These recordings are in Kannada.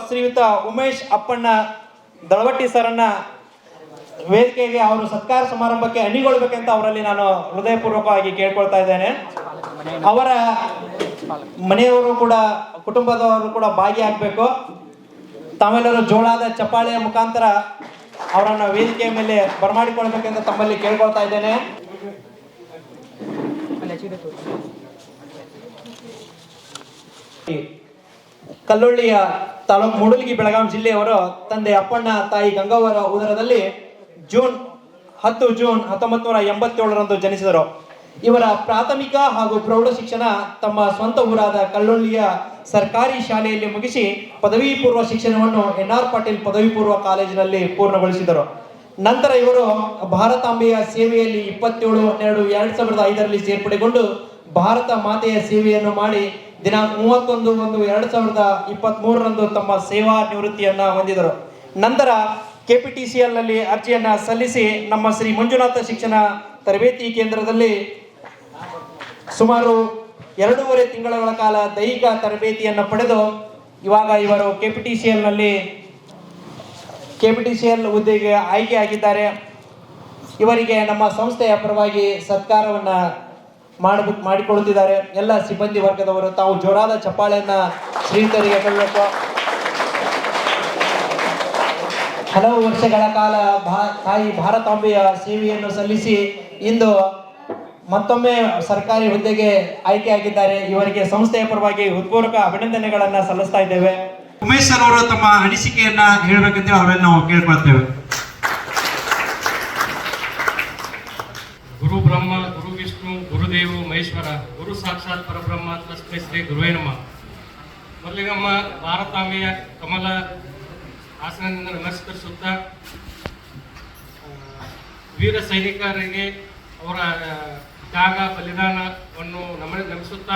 ಶ್ರೀಯುತ ಉಮೇಶ್ ಅಪ್ಪಣ್ಣ ದಳವಟ್ಟಿ ಸರ್ನ್ನ ವೇದಿಕೆಗೆ ಅವರು ಸತ್ಕಾರ ಸಮಾರಂಭಕ್ಕೆ ಅಣಿಗೊಳ್ಬೇಕಂತ ಅವರಲ್ಲಿ ನಾನು ಹೃದಯಪೂರ್ವಕವಾಗಿ ಕೇಳ್ಕೊಳ್ತಾ ಇದ್ದೇನೆ. ಅವರ ಮನೆಯವರು ಕೂಡ ಕುಟುಂಬದವರು ಕೂಡ ಭಾಗಿಯಾಗಬೇಕು. ತಾವೆಲ್ಲರೂ ಜೋಳಾದ ಚಪ್ಪಾಳೆಯ ಮುಖಾಂತರ ಅವರನ್ನ ವೇದಿಕೆಯ ಮೇಲೆ ಬರಮಾಡಿಕೊಳ್ಬೇಕೆಂದು ತಮ್ಮಲ್ಲಿ ಕೇಳ್ಕೊಳ್ತಾ ಇದ್ದೇನೆ. ಕಲ್ಲೊಳ್ಳಿಯ ತಾಲೂಕು ಮೂಡಲಗಿ ಬೆಳಗಾವಿ ಜಿಲ್ಲೆಯವರು ತಂದೆ ಅಪ್ಪಣ್ಣ ತಾಯಿ ಗಂಗವ್ವರ ಉದರದಲ್ಲಿ ಜೂನ್ 1987ರಂದು ಜನಿಸಿದರು. ಇವರ ಪ್ರಾಥಮಿಕ ಹಾಗೂ ಪ್ರೌಢ ಶಿಕ್ಷಣ ತಮ್ಮ ಸ್ವಂತ ಊರಾದ ಕಲ್ಲೊಳ್ಳಿಯ ಸರ್ಕಾರಿ ಶಾಲೆಯಲ್ಲಿ ಮುಗಿಸಿ ಪದವಿ ಪೂರ್ವ ಶಿಕ್ಷಣವನ್ನು NR ಪಾಟೀಲ್ ಪದವಿ ಪೂರ್ವ ಕಾಲೇಜಿನಲ್ಲಿ ಪೂರ್ಣಗೊಳಿಸಿದರು. ನಂತರ ಇವರು ಭಾರತಾಂಬೆಯ ಸೇವೆಯಲ್ಲಿ 27/12/2005ರಲ್ಲಿ ಸೇರ್ಪಡೆಗೊಂಡು ಭಾರತ ಮಾತೆಯ ಸೇವೆಯನ್ನು ಮಾಡಿ ದಿನಾಂಕ 31/1/2023ರಂದು ತಮ್ಮ ಸೇವಾ ನಿವೃತ್ತಿಯನ್ನ ಹೊಂದಿದರು. ನಂತರ KPTCL ನಲ್ಲಿ ಅರ್ಜಿಯನ್ನ ಸಲ್ಲಿಸಿ ನಮ್ಮ ಶ್ರೀ ಮಂಜುನಾಥ ಶಿಕ್ಷಣ ತರಬೇತಿ ಕೇಂದ್ರದಲ್ಲಿ ಸುಮಾರು 2.5 ತಿಂಗಳ ಕಾಲ ದೈಹಿಕ ತರಬೇತಿಯನ್ನು ಪಡೆದು ಇವಾಗ ಇವರು KPTCL ಹುದ್ದೆಗೆ ಆಯ್ಕೆಯಾಗಿದ್ದಾರೆ. ಇವರಿಗೆ ನಮ್ಮ ಸಂಸ್ಥೆಯ ಪರವಾಗಿ ಸತ್ಕಾರವನ್ನ ಮಾಡಿಕೊಳ್ಳುತ್ತಿದ್ದಾರೆ. ಎಲ್ಲ ಸಿಬ್ಬಂದಿ ವರ್ಗದವರು ತಾವು ಜೋರಾದ ಚಪ್ಪಾಳೆಯನ್ನ ಶ್ರೀಯುತರಿಗೆ ಕೊಡಬೇಕು. ಹಲವು ವರ್ಷಗಳ ಕಾಲ ತಾಯಿ ಭಾರತಾಂಬೆಯ ಸೇವೆಯನ್ನು ಸಲ್ಲಿಸಿ ಇಂದು ಮತ್ತೊಮ್ಮೆ ಸರ್ಕಾರಿ ಹುದ್ದೆಗೆ ಆಯ್ಕೆಯಾಗಿದ್ದಾರೆ. ಇವರಿಗೆ ಸಂಸ್ಥೆಯ ಪರವಾಗಿ ಹೃತ್ಪೂರ್ವಕ ಅಭಿನಂದನೆಗಳನ್ನ ಸಲ್ಲಿಸ್ತಾ ಇದ್ದೇವೆ. ಉಮೇಶ್ ಸರ್ ಅವರು ತಮ್ಮ ಅನಿಸಿಕೆಯನ್ನ ಹೇಳಬೇಕಂತ ಅವರನ್ನು ನಾವು ಕೇಳ್ಕೊಳ್ತೇವೆ. ಗುರು ಬ್ರಹ್ಮ ಗುರು ವಿಷ್ಣು ಗುರುದೇವು ಮಹೇಶ್ವರ ಗುರು ಸಾಕ್ಷಾತ್ ಪರಬ್ರಹ್ಮ ತಸ್ಮೈ ಶ್ರೀ ಗುರುವೇ ನಮಃ. ಮೊದಲಿಗೆ ನಮ್ಮ ಭಾರತಾಂಬೆಯ ಕಮಲ ಆಸನದಿಂದ ನಮಸ್ಕರಿಸುತ್ತಾ ವೀರ ಸೈನಿಕರಿಗೆ ಅವರ ತ್ಯಾಗ ಬಲಿದಾನವನ್ನು ನಮಿಸುತ್ತಾ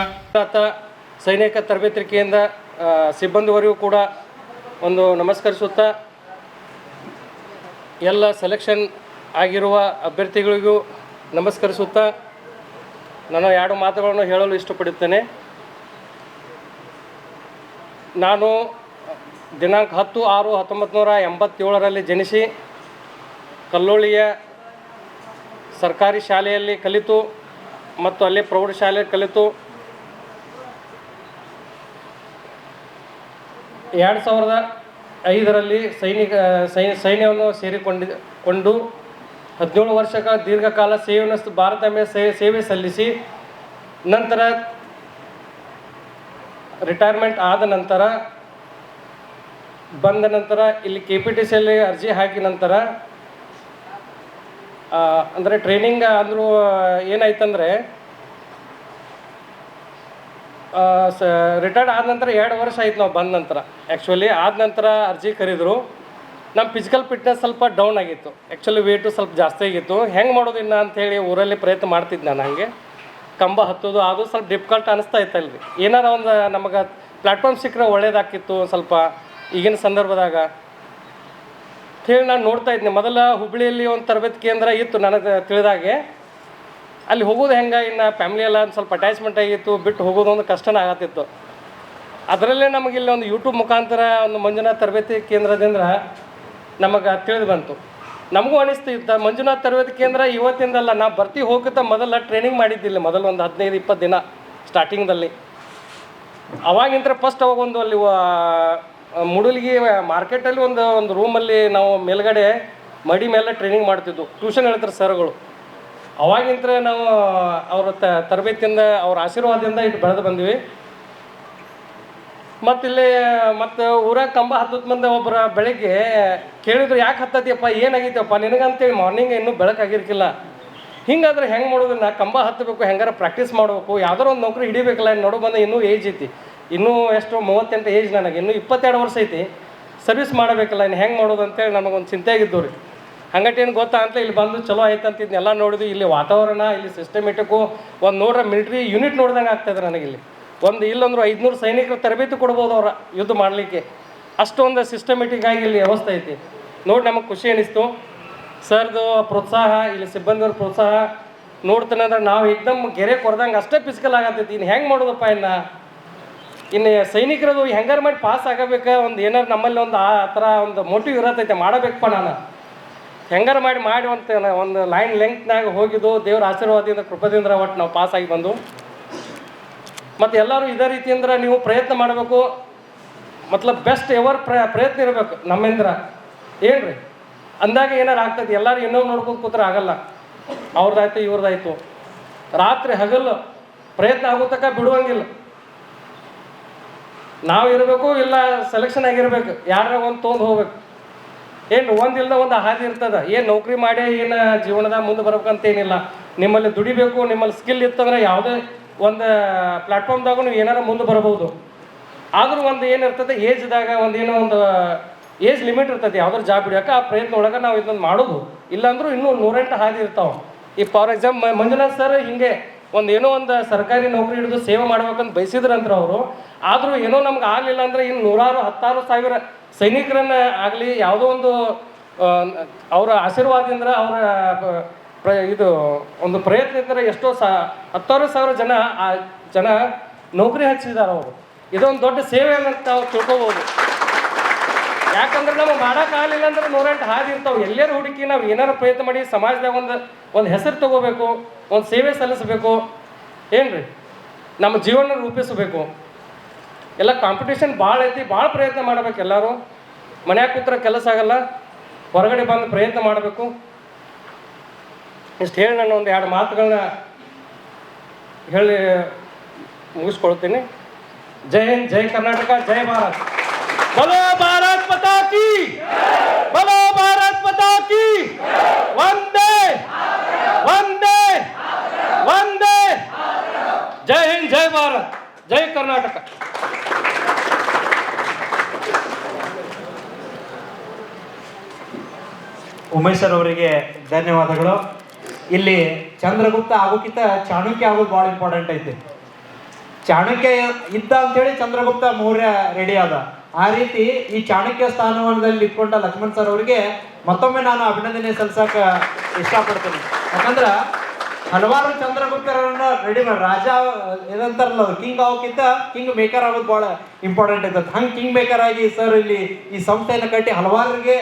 ಸೈನಿಕ ತರಬೇತಿ ಕೇಂದ್ರ ಸಿಬ್ಬಂದಿವರೆಗೂ ಕೂಡ ಒಂದು ನಮಸ್ಕರಿಸುತ್ತಾ ಎಲ್ಲ ಸೆಲೆಕ್ಷನ್ ಆಗಿರುವ ಅಭ್ಯರ್ಥಿಗಳಿಗೂ ನಮಸ್ಕರಿಸುತ್ತಾ ನಾನು 2 ಮಾತುಗಳನ್ನು ಹೇಳಲು ಇಷ್ಟಪಡುತ್ತೇನೆ. ನಾನು ದಿನಾಂಕ 10/6/1987ರಲ್ಲಿ ಜನಿಸಿ ಕಲ್ಲೊಳ್ಳಿಯ ಸರ್ಕಾರಿ ಶಾಲೆಯಲ್ಲಿ ಕಲಿತು ಮತ್ತು ಅಲ್ಲೇ ಪ್ರೌಢಶಾಲೆಯಲ್ಲಿ ಕಲಿತು 2005ರಲ್ಲಿ ಸೈನ್ಯವನ್ನು ಸೇರಿಕೊಂಡು 17 ವರ್ಷಗಳ ದೀರ್ಘಕಾಲ ಭಾರತಾಂಬೆಯ ಸೇವೆ ಸಲ್ಲಿಸಿ ನಂತರ ರಿಟೈರ್ಮೆಂಟ್ ಆದ ನಂತರ ಬಂದ ನಂತರ ಇಲ್ಲಿ KPTCL ಅರ್ಜಿ ಹಾಕಿ ನಂತರ ಅಂದರೆ ಟ್ರೈನಿಂಗ್ ಅಂದರೂ ಏನಾಯ್ತಂದರೆ ರಿಟೈರ್ಡ್ ಆದ ನಂತರ 2 ವರ್ಷ ಆಯ್ತು ನಾವು ಬಂದ ನಂತರ. ಆ್ಯಕ್ಚುಲಿ ಆದ ನಂತರ ಅರ್ಜಿ ಕರೆದರು. ನಮ್ಮ ಫಿಸಿಕಲ್ ಫಿಟ್ನೆಸ್ ಸ್ವಲ್ಪ ಡೌನ್ ಆಗಿತ್ತು. ಆ್ಯಕ್ಚುಲಿ ವೇಟು ಸ್ವಲ್ಪ ಜಾಸ್ತಿ ಆಗಿತ್ತು. ಹೆಂಗೆ ಮಾಡೋದು ಇನ್ನು ಅಂಥೇಳಿ ಊರಲ್ಲಿ ಪ್ರಯತ್ನ ಮಾಡ್ತಿದ್ದೆ ನಾನು. ಹಾಗೆ ಕಂಬ ಹತ್ತೋದು ಅದು ಸ್ವಲ್ಪ ಡಿಫಿಕಲ್ಟ್ ಅನಿಸ್ತಾ ಇತ್ತಲ್ರಿ. ಏನಾರ ಒಂದು ನಮಗೆ ಪ್ಲ್ಯಾಟ್ಫಾರ್ಮ್ ಸಿಕ್ಕರೆ ಒಳ್ಳೇದಾಕಿತ್ತು ಸ್ವಲ್ಪ ಈಗಿನ ಸಂದರ್ಭದಾಗ ಹೇಳಿ ನಾನು ನೋಡ್ತಾ ಇದ್ದೀನಿ. ಮೊದಲ ಹುಬ್ಬಳ್ಳಿಯಲ್ಲಿ ಒಂದು ತರಬೇತಿ ಕೇಂದ್ರ ಇತ್ತು ನನಗೆ ತಿಳಿದಾಗೆ. ಅಲ್ಲಿ ಹೋಗೋದು ಹೆಂಗೆ ಇನ್ನು ಫ್ಯಾಮಿಲಿ ಎಲ್ಲ ಒಂದು ಸ್ವಲ್ಪ ಅಟ್ಯಾಚ್ಮೆಂಟ್ ಆಗಿತ್ತು, ಬಿಟ್ಟು ಹೋಗೋದು ಒಂದು ಕಷ್ಟನೇ ಆಗತ್ತಿತ್ತು. ಅದರಲ್ಲೇ ನಮಗಿಲ್ಲಿ ಒಂದು ಯೂಟ್ಯೂಬ್ ಮುಖಾಂತರ ಒಂದು ಮಂಜುನಾಥ್ ತರಬೇತಿ ಕೇಂದ್ರದಿಂದ ನಮಗೆ ತಿಳಿದು ಬಂತು. ನಮಗೂ ಅನಿಸ್ತಿತ್ತು ಮಂಜುನಾಥ್ ತರಬೇತಿ ಕೇಂದ್ರ ಇವತ್ತಿಂದಲ್ಲ, ನಾವು ಬರ್ತಿ ಹೋಗಿದ್ದ ಮೊದಲ ಟ್ರೈನಿಂಗ್ ಮಾಡಿದ್ದಿಲ್ಲ. ಮೊದಲು ಒಂದು 15-20 ದಿನ ಸ್ಟಾರ್ಟಿಂಗ್ದಲ್ಲಿ. ಅವಾಗಿಂತ ಫಸ್ಟ್ ಅವಾಗೊಂದು ಅಲ್ಲಿ ಮೂಡಲಗಿ ಮಾರ್ಕೆಟಲ್ಲಿ ಒಂದು ರೂಮಲ್ಲಿ ನಾವು ಮೇಲ್ಗಡೆ ಮಡಿ ಮೇಲೆ ಟ್ರೈನಿಂಗ್ ಮಾಡ್ತಿದ್ವು. ಟ್ಯೂಷನ್ ಹೇಳ್ತಾರೆ ಸರ್ಗಳು. ಅವಾಗಿಂತ ನಾವು ಅವರ ತರಬೇತಿಯಿಂದ ಅವ್ರ ಆಶೀರ್ವಾದದಿಂದ ಇಟ್ಟು ಬೆಳೆದು ಬಂದ್ವಿ. ಮತ್ತಿಲ್ಲಿ ಊರಾಗ ಕಂಬ ಹತ್ತದ ಮಂದಿ ಒಬ್ಬರ ಬೆಳಗ್ಗೆ ಕೇಳಿದ್ರು, ಯಾಕೆ ಹತ್ತತಿಯಪ್ಪ, ಏನಾಗೈತಪ್ಪ ನಿನಗಂತೇಳಿ ಮಾರ್ನಿಂಗ್ ಇನ್ನೂ ಬೆಳಕಾಗಿರ್ಕಿಲ್ಲ, ಹಿಂಗಾದ್ರೆ ಹೆಂಗೆ ಮಾಡೋದನ್ನ ಕಂಬ ಹತ್ತಬೇಕು, ಹೆಂಗಾರ ಪ್ರಾಕ್ಟೀಸ್ ಮಾಡಬೇಕು, ಯಾವ್ದಾರು ಒಂದು ನೌಕರಿ ಹಿಡಿಬೇಕಲ್ಲ. ನೋಡು ಬಂದ ಇನ್ನೂ ಏಜ್ ಐತಿ, ಇನ್ನೂ ಎಷ್ಟು 38 ಏಜ್, ನನಗೆ ಇನ್ನೂ 22 ವರ್ಷ ಐತಿ, ಸರ್ವಿಸ್ ಮಾಡಬೇಕಲ್ಲ, ಇನ್ನು ಹೆಂಗೆ ಮಾಡೋದು ಅಂತೇಳಿ ನಮಗೊಂದು ಚಿಂತೆ ಆಗಿದ್ದು ರೀ. ಹಂಗಟ್ಟೇನು ಗೊತ್ತಾ ಅಂತ ಇಲ್ಲಿ ಬಂದು ಚಲೋ ಆಯ್ತು ಅಂತಿದ್ನ ಎಲ್ಲ ನೋಡಿದ್ವಿ. ಇಲ್ಲಿ ವಾತಾವರಣ, ಇಲ್ಲಿ ಸಿಸ್ಟಮೆಟಿಕ್ಕು ಒಂದು ನೋಡ್ರೆ ಮಿಲಿಟ್ರಿ ಯೂನಿಟ್ ನೋಡ್ದಂಗೆ ಆಗ್ತಾಯಿದೆ ನನಗಿಲ್ಲಿ. ಇಲ್ಲಂದ್ರೆ 500 ಸೈನಿಕರು ತರಬೇತಿ ಕೊಡ್ಬೋದು ಅವ್ರ ಯುದ್ಧ ಮಾಡಲಿಕ್ಕೆ. ಅಷ್ಟೊಂದು ಸಿಸ್ಟಮೆಟಿಕ್ ಆಗಿ ಇಲ್ಲಿ ವ್ಯವಸ್ಥೆ ಐತಿ ನೋಡಿ. ನಮಗೆ ಖುಷಿ ಅನಿಸ್ತು ಸರ್ದು ಪ್ರೋತ್ಸಾಹ, ಇಲ್ಲಿ ಸಿಬ್ಬಂದಿಯವ್ರ ಪ್ರೋತ್ಸಾಹ ನೋಡ್ತಾನೆ ಅಂದ್ರೆ ನಾವು ಏಕ್ದಮ್ ಗೆರೆ ಕೊಡ್ದಂಗೆ ಅಷ್ಟೇ ಫಿಸಿಕಲ್ ಆಗತ್ತೈತಿ. ಇನ್ನು ಹೆಂಗೆ ಮಾಡೋದಪ್ಪ ಇನ್ನು ಇನ್ನು ಸೈನಿಕರದು ಹೆಂಗಾರ ಮಾಡಿ ಪಾಸ್ ಆಗಬೇಕು, ಒಂದು ಏನಾರು ನಮ್ಮಲ್ಲಿ ಒಂದು ಆ ಥರ ಒಂದು ಮೋಟಿವ್ ಇರತ್ತೈತೆ, ಮಾಡಬೇಕಪ್ಪ ನಾನು ಹೆಂಗಾರ ಮಾಡಿ ಒಂದು ಲೈನ್ ಲೆಂತ್ನಾಗ ಹೋಗಿದ್ದು ದೇವ್ರ ಆಶೀರ್ವಾದದಿಂದ ಕೃಪದಿಂದ ಒಟ್ಟು ನಾವು ಪಾಸಾಗಿ ಬಂದು. ಮತ್ತು ಎಲ್ಲರೂ ಇದೇ ರೀತಿಯಿಂದ ನೀವು ಪ್ರಯತ್ನ ಮಾಡಬೇಕು, ಮತ್ಲಬ್ ಬೆಸ್ಟ್ ಎವರ್ ಪ್ರಯತ್ನ ಇರಬೇಕು ನಮ್ಮಿಂದ. ಏನು ರೀ ಅಂದಾಗ ಏನಾರು ಆಗ್ತದೆ, ಎಲ್ಲರೂ ಇನ್ನೊಂದು ನೋಡ್ಕೊಂಡು ಕೂತ್ರೆ ಆಗಲ್ಲ. ಅವ್ರದ್ದಾಯ್ತು ಇವ್ರದ್ದಾಯ್ತು, ರಾತ್ರಿ ಹಗಲು ಪ್ರಯತ್ನ ಆಗೋ ತನಕ ಬಿಡುವಂಗಿಲ್ಲ. ನಾವು ಇರಬೇಕು, ಇಲ್ಲ ಸೆಲೆಕ್ಷನ್ ಆಗಿರ್ಬೇಕು, ಯಾರ ಒಂದು ತೊಗೊಂಡು ಹೋಗ್ಬೇಕು. ಏನು ಒಂದಿಲ್ಲದ ಒಂದು ಹಾದಿ ಇರ್ತದೆ. ಏನು ನೌಕರಿ ಮಾಡಿ ಏನು ಜೀವನದಾಗ ಮುಂದೆ ಬರ್ಬೇಕಂತೇನಿಲ್ಲ. ನಿಮ್ಮಲ್ಲಿ ದುಡಿಬೇಕು, ನಿಮ್ಮಲ್ಲಿ ಸ್ಕಿಲ್ ಇತ್ತಂದ್ರೆ ಯಾವುದೇ ಒಂದು ಪ್ಲ್ಯಾಟ್ಫಾರ್ಮ್ದಾಗ ನೀವು ಏನಾರು ಮುಂದೆ ಬರ್ಬೋದು. ಆದರೂ ಒಂದು ಏನಿರ್ತದೆ ಏಜ್ದಾಗ ಒಂದು ಏಜ್ ಲಿಮಿಟ್ ಇರ್ತದೆ ಯಾವ್ದಾರು ಜಾಬ್ ಹಿಡಿಯೋಕೆ. ಆ ಪ್ರಯತ್ನ ಒಳಗೆ ನಾವು ಇದನ್ನು ಮಾಡೋದು. ಇಲ್ಲಾಂದ್ರೂ ಇನ್ನೂ 108 ಹಾದಿ ಇರ್ತಾವೆ. ಈ ಫಾರ್ ಎಕ್ಸಾಂಪಲ್ ಮಂಜುನಾಥ್ ಸರ್ ಹಿಂಗೆ ಏನೋ ಒಂದು ಸರ್ಕಾರಿ ನೌಕರಿ ಹಿಡಿದು ಸೇವೆ ಮಾಡ್ಬೇಕಂತ ಬಯಸಿದ್ರಂದ್ರೆ ಅವರು. ಆದರೂ ಏನೋ ನಮ್ಗೆ ಆಗಲಿಲ್ಲ ಅಂದರೆ ಇನ್ನು 100,000 10,000 ಸೈನಿಕರನ್ನ ಆಗಲಿ ಯಾವುದೋ ಒಂದು ಅವರ ಆಶೀರ್ವಾದದಿಂದ ಅವರ ಇದು ಒಂದು ಪ್ರಯತ್ನದಿಂದ ಎಷ್ಟೋ 10,000 ಜನ ನೌಕರಿ ಹಚ್ಚಿದ್ದಾರೆ ಅವರು. ಇದೊಂದು ದೊಡ್ಡ ಸೇವೆ ಅಂತ ನಾವು ತಿಳ್ಕೊಬೋದು. ಯಾಕಂದ್ರೆ ನಾವು ಮಾಡೋಕ್ಕಾಗಲಿಲ್ಲ ಅಂದ್ರೆ 108 ಹಾದಿ ಇರ್ತಾವೆ. ಎಲ್ಲರೂ ಹುಡುಕಿ ನಾವು ಏನಾರು ಪ್ರಯತ್ನ ಮಾಡಿ ಸಮಾಜದಾಗ ಒಂದು ಹೆಸರು ತೊಗೋಬೇಕು, ಒಂದು ಸೇವೆ ಸಲ್ಲಿಸಬೇಕು. ಏನು ರೀ ನಮ್ಮ ಜೀವನ ರೂಪಿಸಬೇಕು. ಎಲ್ಲ ಕಾಂಪಿಟೇಷನ್ ಭಾಳ ಐತಿ, ಭಾಳ ಪ್ರಯತ್ನ ಮಾಡಬೇಕು. ಎಲ್ಲರೂ ಮನ್ಯಾಗ ಕೂತ್ರೆ ಕೆಲಸ ಆಗಲ್ಲ, ಹೊರಗಡೆ ಬಂದು ಪ್ರಯತ್ನ ಮಾಡಬೇಕು. ಇಷ್ಟು ಹೇಳಿ ನಾನು ಒಂದು 2 ಮಾತುಗಳನ್ನ ಹೇಳಿ ಮುಗಿಸ್ಕೊಳ್ತೀನಿ. ಜೈ ಹಿಂದ್, ಜೈ ಕರ್ನಾಟಕ, ಜೈ ಭಾರತ್. बोलो भारत माता की, बोलो भारत माता की, वंदे वंदे वंदे. जय हिंद, जय भारत, जय कर्नाटक. ಉಮೇಶ್ ಸರ್ ಅವರಿಗೆ ಧನ್ಯವಾದಗಳು. ಇಲ್ಲಿ ಚಂದ್ರಗುಪ್ತ ಆಗೋಕ್ಕಿಂತ ಚಾಣಕ್ಯ ಆಗೋದು ಭಾಳ ಇಂಪಾರ್ಟೆಂಟ್ ಐತಿ. ಚಾಣಕ್ಯ ಇದ್ದ ಅಂತೇಳಿ ಚಂದ್ರಗುಪ್ತ ಮೌರ್ಯ ರೆಡಿ ಆದ. ಆ ರೀತಿ ಈ ಚಾಣಕ್ಯ ಸ್ಥಾನಮಾನದಲ್ಲಿ ಇಟ್ಕೊಂಡ ಲಕ್ಷ್ಮಣ್ ಸರ್ ಅವರಿಗೆ ಮತ್ತೊಮ್ಮೆ ನಾನು ಅಭಿನಂದನೆ ಸಲ್ಲಿಸಕ್ಕೆ ಇಷ್ಟಪಡ್ತೀನಿ. ಯಾಕಂದ್ರೆ ಹಲವಾರು ಚಂದ್ರಗುಪ್ತರನ್ನ ರೆಡಿ ಮಾಡಿ ರಾಜ ಏನಂತಾರಲ್ಲ, ಕಿಂಗ್ ಆಗೋಕ್ಕಿಂತ ಕಿಂಗ್ ಮೇಕರ್ ಆಗೋದು ಭಾಳ ಇಂಪಾರ್ಟೆಂಟ್ ಐತದೆ. ಹಂಗೆ ಕಿಂಗ್ ಮೇಕರ್ ಆಗಿ ಸರ್ ಇಲ್ಲಿ ಈ ಸಂಸ್ಥೆಯನ್ನು ಕಟ್ಟಿ ಹಲವಾರಿಗೆ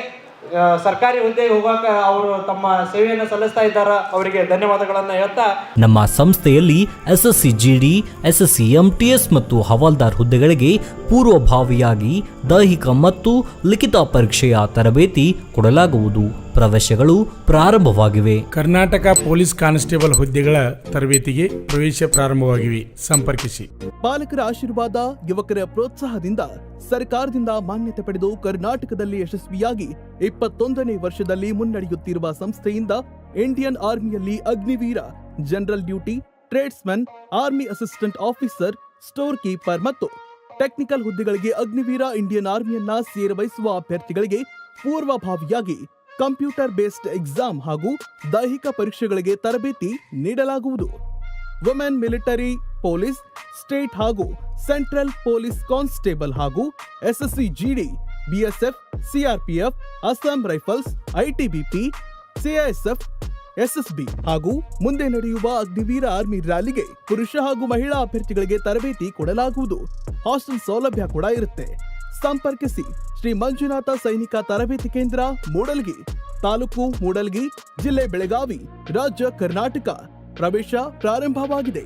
ಸರ್ಕಾರಿ ಹುದ್ದೆಗೆ ಹೋಗಾಕ ಅವರು ತಮ್ಮ ಸೇವೆಯನ್ನು ಸಲ್ಲಿಸ್ತಾ ಇದ್ದಾರೆ. ಅವರಿಗೆ ಧನ್ಯವಾದಗಳನ್ನು ಹೇಳ್ತಾ, ನಮ್ಮ ಸಂಸ್ಥೆಯಲ್ಲಿ SSC GD, SSC MTS ಮತ್ತು ಹವಾಲ್ದಾರ್ ಹುದ್ದೆಗಳಿಗೆ ಪೂರ್ವಭಾವಿಯಾಗಿ ದೈಹಿಕ ಮತ್ತು ಲಿಖಿತ ಪರೀಕ್ಷೆಯ ತರಬೇತಿ ಕೊಡಲಾಗುವುದು. ಪ್ರವೇಶಗಳು ಪ್ರಾರಂಭವಾಗಿವೆ. ಕರ್ನಾಟಕ ಪೊಲೀಸ್ ಕಾನ್ಸ್ಟೇಬಲ್ ಹುದ್ದೆಗಳ ತರಬೇತಿಗೆ ಪ್ರವೇಶ ಪ್ರಾರಂಭವಾಗಿವೆ. ಸಂಪರ್ಕಿಸಿ. ಪಾಲಕರ ಆಶೀರ್ವಾದ, ಯುವಕರ ಪ್ರೋತ್ಸಾಹದಿಂದ ಸರ್ಕಾರದಿಂದ ಮಾನ್ಯತೆ ಪಡೆದು ಕರ್ನಾಟಕದಲ್ಲಿ ಯಶಸ್ವಿಯಾಗಿ 21ನೇ ವರ್ಷದಲ್ಲಿ ಮುನ್ನಡೆಯುತ್ತಿರುವ ಸಂಸ್ಥೆಯಿಂದ ಇಂಡಿಯನ್ ಆರ್ಮಿಯಲ್ಲಿ Agniveer, general duty, tradesman, army assistant officer, store keeper ಮತ್ತು ಟೆಕ್ನಿಕಲ್ ಹುದ್ದೆಗಳಿಗೆ ಅಗ್ನಿವೀರ ಇಂಡಿಯನ್ ಆರ್ಮಿಯನ್ನ ಸೇರಬಯಸುವ ಅಭ್ಯರ್ಥಿಗಳಿಗೆ ಪೂರ್ವಭಾವಿಯಾಗಿ ಕಂಪ್ಯೂಟರ್ ಬೇಸ್ಡ್ ಎಕ್ಸಾಮ್ ಹಾಗೂ ದೈಹಿಕ ಪರೀಕ್ಷೆಗಳಿಗೆ ತರಬೇತಿ ನೀಡಲಾಗುವುದು. ವುಮೆನ್ ಮಿಲಿಟರಿ, ಪೊಲೀಸ್, ಸ್ಟೇಟ್ ಹಾಗೂ ಸೆಂಟ್ರಲ್ ಪೊಲೀಸ್ ಕಾನ್ಸ್ಟೇಬಲ್ ಹಾಗೂ SSC GD, BSF, CRPF, Assam rifles, ITBP, CISF, SSB ಹಾಗೂ ಮುಂದೆ ನಡೆಯುವ ಅಗ್ನಿವೀರ ಆರ್ಮಿ ರ್ಯಾಲಿಗೆ ಪುರುಷ ಹಾಗೂ ಮಹಿಳಾ ಅಭ್ಯರ್ಥಿಗಳಿಗೆ ತರಬೇತಿ ಕೊಡಲಾಗುವುದು. ಹಾಸ್ಟೆಲ್ ಸೌಲಭ್ಯ ಕೂಡ ಇರುತ್ತೆ. ಸಂಪರ್ಕಿಸಿ ಶ್ರೀ ಮಂಜುನಾಥ ಸೈನಿಕ ತರಬೇತಿ ಕೇಂದ್ರ, ಮೂಡಲ್ಗಿ, ತಾಲೂಕು ಮೂಡಲ್ಗಿ, ಜಿಲ್ಲೆ ಬೆಳಗಾವಿ, ರಾಜ್ಯ ಕರ್ನಾಟಕ. ಪ್ರವೇಶ ಪ್ರಾರಂಭವಾಗಿದೆ.